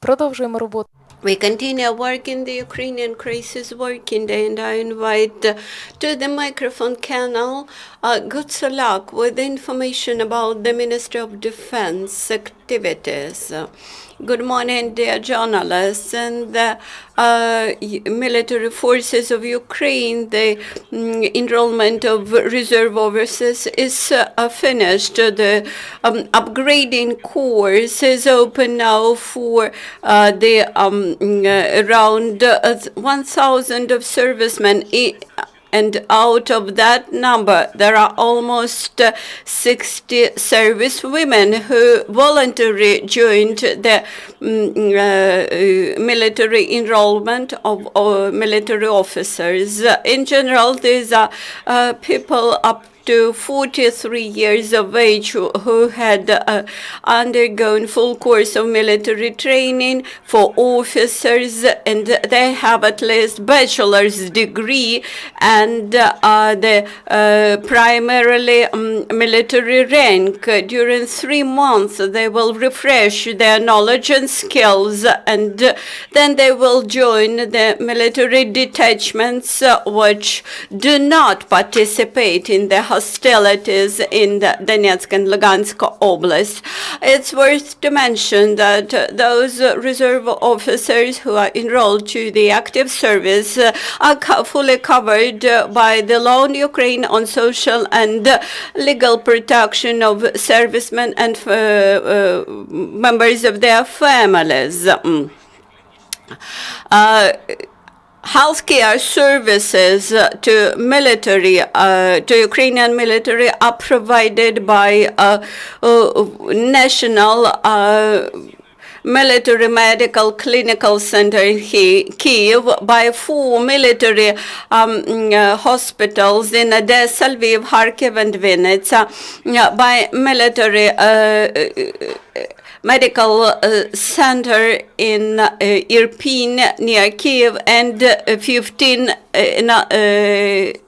продовжуємо роботу. We continue working the Ukrainian Crisis Working Day, and I invite to the microphone channel Hutsuliak with information about the Ministry of Defense activities. Good morning, dear journalists and the military forces of Ukraine. The enrollment of reserve officers is finished. The upgrading course is open now for the around 1,000 of servicemen. And out of that number, there are almost 60 service women who voluntarily joined the military enrollment of military officers. In general, these are people up to 43 years of age who had undergone full course of military training for officers, and they have at least bachelor's degree and the primarily military rank. During 3 months, they will refresh their knowledge and skills, and then they will join the military detachments which do not participate in the hostilities in the Donetsk and Lugansk Oblast. It's worth to mention that those reserve officers who are enrolled to the active service are fully covered by the law in Ukraine on social and legal protection of servicemen and members of their families. Healthcare services to military, to Ukrainian military, are provided by National Military Medical Clinical Center in Kyiv, by 4 military hospitals in Odessa, Lviv, Kharkiv, and Vinnytsia, by military medical center in Irpin near Kyiv, and 15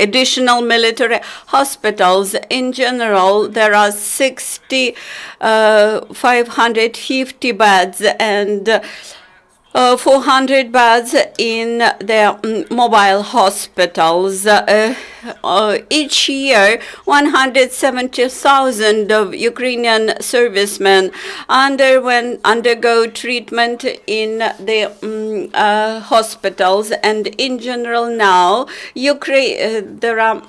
additional military hospitals. In general, there are 550 beds and 400 beds in the mobile hospitals. Each year, 170,000 of Ukrainian servicemen undergo treatment in the hospitals, and in general now, there are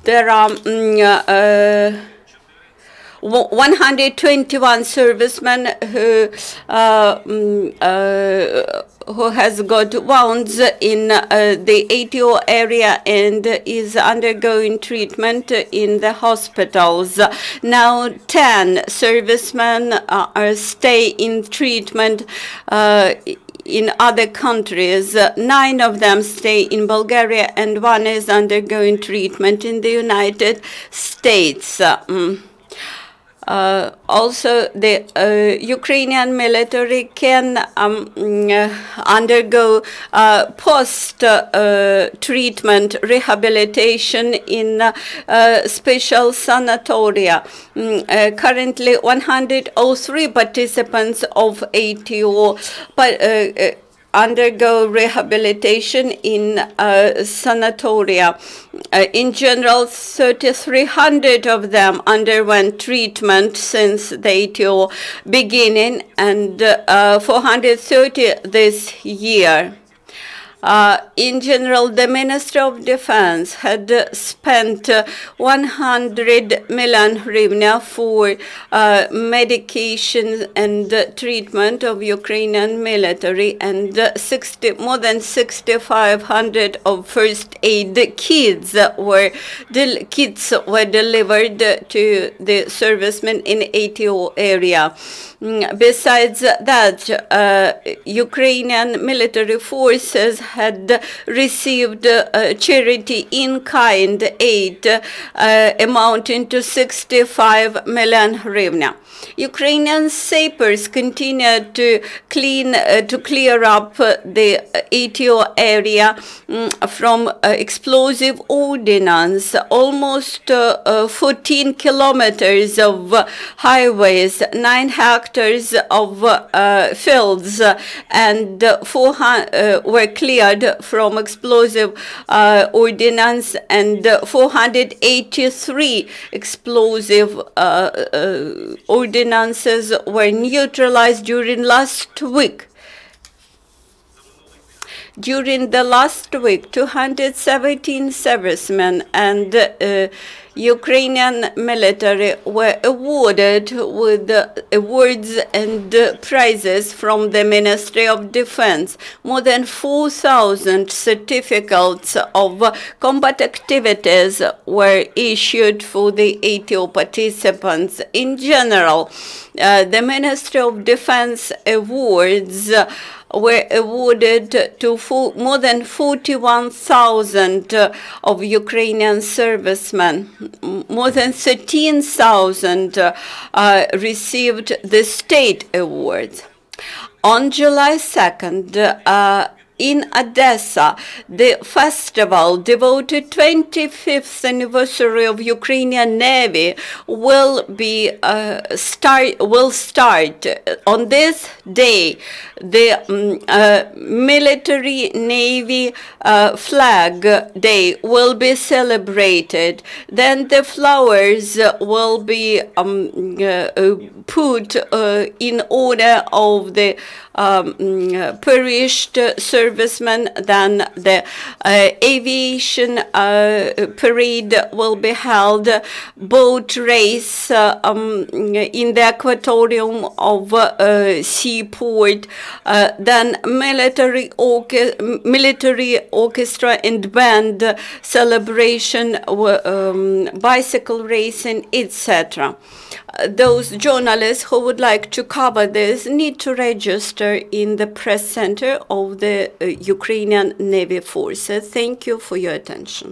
there are 121 servicemen who has got wounds in the ATO area and is undergoing treatment in the hospitals. Now 10 servicemen stay in treatment in other countries. 9 of them stay in Bulgaria, and 1 is undergoing treatment in the United States. Also, the Ukrainian military can undergo post-treatment rehabilitation in special sanatoria. Currently, 103 participants of ATO undergo rehabilitation in sanatoria. In general, 3,300 of them underwent treatment since the ATO beginning, and 430 this year. In general, the Ministry of Defense had spent 100 million hryvnia for medication and treatment of Ukrainian military, and more than 6,500 of first aid kits were delivered to the servicemen in ATO area. Besides that, Ukrainian military forces had received charity in-kind aid amounting to 65 million hryvnia. Ukrainian sappers continued to clear up the ATO area from explosive ordnance. Almost 14 kilometers of highways, 9 hectares of fields, and 400 were cleared from explosive ordnance, and 483 explosive ordinances were neutralized during last week. During the last week, 217 servicemen and Ukrainian military were awarded with awards and prizes from the Ministry of Defense. More than 4,000 certificates of combat activities were issued for the ATO participants. In general, the Ministry of Defense awards were awarded to more than 41,000 of Ukrainian servicemen. More than 13,000 received the state awards. On July 2nd, in Odessa, the festival devoted 25th anniversary of Ukrainian Navy will start. On this day. The military Navy flag day will be celebrated. Then the flowers will be put in honor of the perished servicemen. Then the aviation parade will be held, boat race in the aquatorium of seaport. Then military orchestra and band celebration, bicycle racing, etc. Those journalists who would like to cover this need to register in the press center of the Ukrainian Navy Forces. Thank you for your attention.